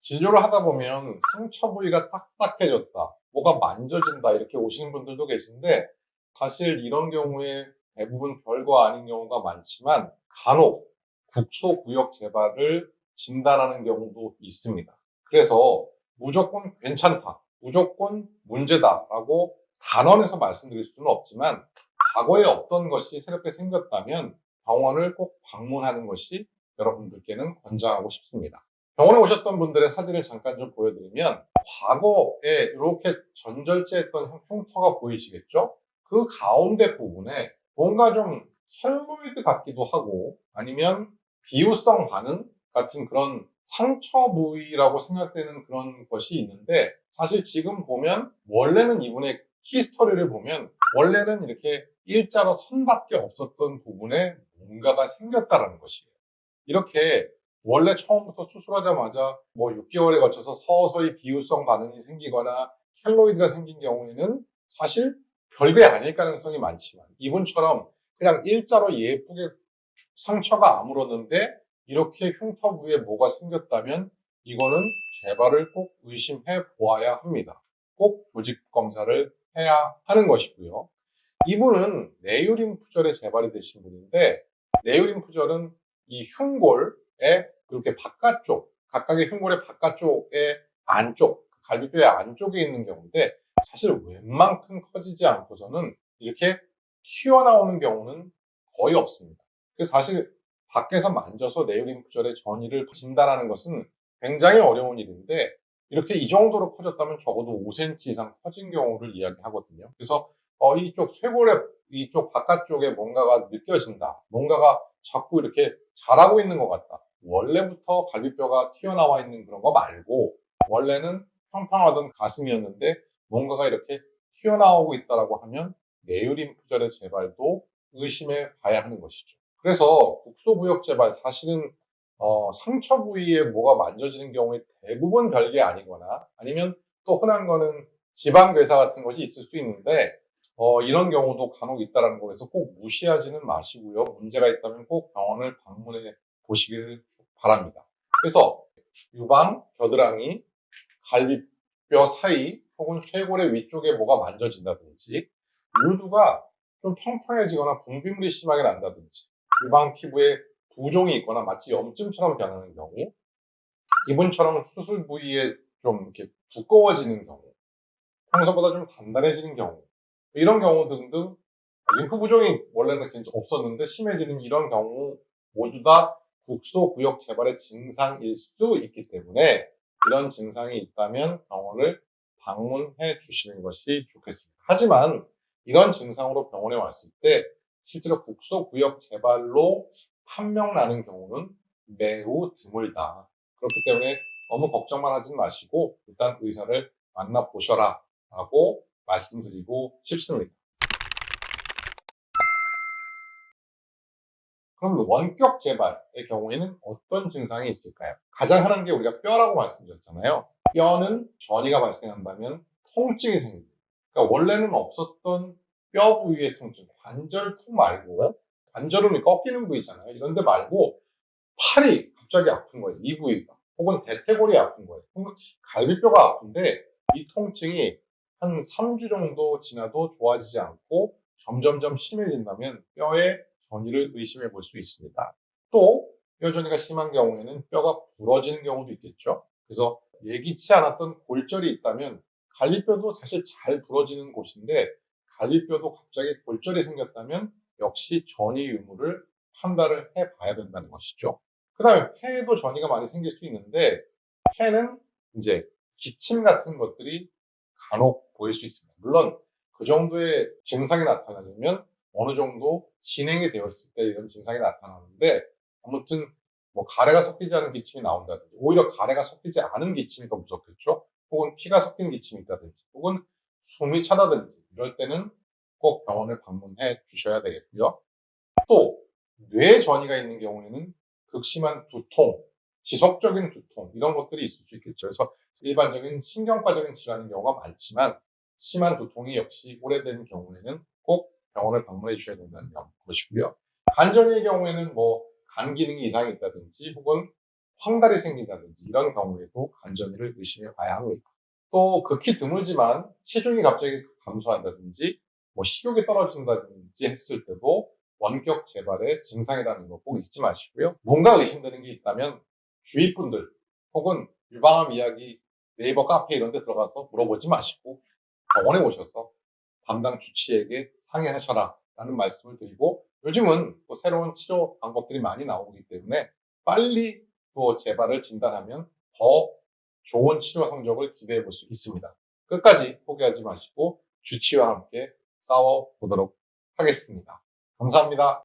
진료를 하다 보면 상처 부위가 딱딱해졌다, 뭐가 만져진다 이렇게 오시는 분들도 계신데, 사실 이런 경우에 대부분 별거 아닌 경우가 많지만 간혹 국소구역 재발을 진단하는 경우도 있습니다. 그래서 무조건 괜찮다, 무조건 문제다라고 단언해서 말씀드릴 수는 없지만, 과거에 어떤 것이 새롭게 생겼다면 병원을 꼭 방문하는 것이 여러분들께는 권장하고 싶습니다. 병원에 오셨던 분들의 사진을 잠깐 좀 보여드리면, 과거에 이렇게 전절제했던 흉터가 보이시겠죠? 그 가운데 부분에 뭔가 좀 켈로이드 같기도 하고, 아니면 비유성 반응 같은 그런 상처 부위라고 생각되는 그런 것이 있는데, 사실 지금 보면 원래는 이분의 히스토리를 보면 원래는 이렇게 일자로 선밖에 없었던 부분에 뭔가가 생겼다는 것이에요. 이렇게 원래 처음부터 수술하자마자 뭐 6개월에 걸쳐서 서서히 비유성 반응이 생기거나 켈로이드가 생긴 경우에는 사실 별게 아닐 가능성이 많지만, 이분처럼 그냥 일자로 예쁘게 상처가 아물었는데 이렇게 흉터 부위에 뭐가 생겼다면 이거는 재발을 꼭 의심해 보아야 합니다. 꼭 조직 검사를 해야 하는 것이고요. 이분은 네유림프절에 재발이 되신 분인데, 네유림프절은 이 흉골의 그렇게 바깥쪽, 각각의 흉골의 바깥쪽의 안쪽, 갈비뼈의 안쪽에 있는 경우인데, 사실 웬만큼 커지지 않고서는 이렇게 튀어나오는 경우는 거의 없습니다. 그래서 사실 밖에서 만져서 네유림프절의 전이를 진단하는 것은 굉장히 어려운 일인데, 이렇게 이 정도로 커졌다면 적어도 5cm 이상 커진 경우를 이야기하거든요. 그래서 이쪽 쇄골의 이쪽 바깥쪽에 뭔가가 느껴진다, 뭔가가 자꾸 이렇게 자라고 있는 것 같다, 원래부터 갈비뼈가 튀어나와 있는 그런 거 말고 원래는 평평하던 가슴이었는데 뭔가가 이렇게 튀어나오고 있다라고 하면 네유림프절의 재발도 의심해 봐야 하는 것이죠. 그래서 국소구역 재발, 사실은 상처 부위에 뭐가 만져지는 경우에 대부분 별게 아니거나, 아니면 또 흔한 거는 지방괴사 같은 것이 있을 수 있는데, 이런 경우도 간혹 있다는 거에서 꼭 무시하지는 마시고요. 문제가 있다면 꼭 병원을 방문해 보시길 바랍니다. 그래서 유방, 겨드랑이, 갈비뼈 사이 혹은 쇄골의 위쪽에 뭐가 만져진다든지, 물두가 좀 평평해지거나 분비물이 심하게 난다든지, 유방 피부에 부종이 있거나 마치 염증처럼 변하는 경우, 이분처럼 수술 부위에 좀 이렇게 두꺼워지는 경우, 평소보다 좀 단단해지는 경우, 이런 경우 등등, 림프 부종이 원래는 없었는데 심해지는 이런 경우 모두 다 국소구역 재발의 증상일 수 있기 때문에, 이런 증상이 있다면 병원을 방문해 주시는 것이 좋겠습니다. 하지만 이런 증상으로 병원에 왔을 때 실제로 국소구역 재발로 판명 나는 경우는 매우 드물다. 그렇기 때문에 너무 걱정만 하지 마시고 일단 의사를 만나보셔라 라고 말씀드리고 싶습니다. 그럼 원격 재발의 경우에는 어떤 증상이 있을까요? 가장 흔한 게 우리가 뼈라고 말씀드렸잖아요. 뼈는 전이가 발생한다면 통증이 생깁니다. 그러니까 원래는 없었던 뼈 부위의 통증, 관절통 말고, 관절은 꺾이는 부위잖아요. 이런 데 말고 팔이 갑자기 아픈 거예요. 이 부위가. 혹은 대퇴골이 아픈 거예요. 혹은 갈비뼈가 아픈데 이 통증이 한 3주 정도 지나도 좋아지지 않고 점점점 심해진다면 뼈의 전이를 의심해 볼 수 있습니다. 또 뼈 전이가 심한 경우에는 뼈가 부러지는 경우도 있겠죠. 그래서 예기치 않았던 골절이 있다면, 갈비뼈도 사실 잘 부러지는 곳인데 갈비뼈도 갑자기 골절이 생겼다면 역시 전이 유무를 판단을 해 봐야 된다는 것이죠. 그 다음에 폐에도 전이가 많이 생길 수 있는데, 폐는 이제 기침 같은 것들이 간혹 보일 수 있습니다. 물론 그 정도의 증상이 나타나려면 어느 정도 진행이 되었을 때 이런 증상이 나타나는데, 아무튼 뭐 가래가 섞이지 않은 기침이 나온다든지, 오히려 가래가 섞이지 않은 기침이 더 무섭겠죠. 혹은 피가 섞인 기침이 있다든지, 혹은 숨이 차다든지, 이럴 때는 꼭 병원을 방문해 주셔야 되겠고요. 또 뇌 전이가 있는 경우에는 극심한 두통, 지속적인 두통, 이런 것들이 있을 수 있겠죠. 그래서 일반적인 신경과적인 질환인 경우가 많지만 심한 두통이 역시 오래된 경우에는 꼭 병원을 방문해 주셔야 된다는 것이고요. 간전이의 경우에는 뭐 간 기능이 이상이 있다든지, 혹은 황달이 생긴다든지 이런 경우에도 관절염을 의심해 봐야 합니다. 또 극히 드물지만 체중이 갑자기 감소한다든지 뭐 식욕이 떨어진다든지 했을 때도 원격 재발의 증상이라는 거 꼭 잊지 마시고요. 뭔가 의심되는 게 있다면 주위 분들 혹은 유방암 이야기 네이버 카페 이런 데 들어가서 물어보지 마시고 병원에 오셔서 담당 주치의에게 상의하셔라 라는 말씀을 드리고, 요즘은 또 새로운 치료 방법들이 많이 나오기 때문에 빨리 또 재발을 진단하면 더 좋은 치료 성적을 기대해 볼 수 있습니다. 끝까지 포기하지 마시고 주치의와 함께 싸워보도록 하겠습니다. 감사합니다.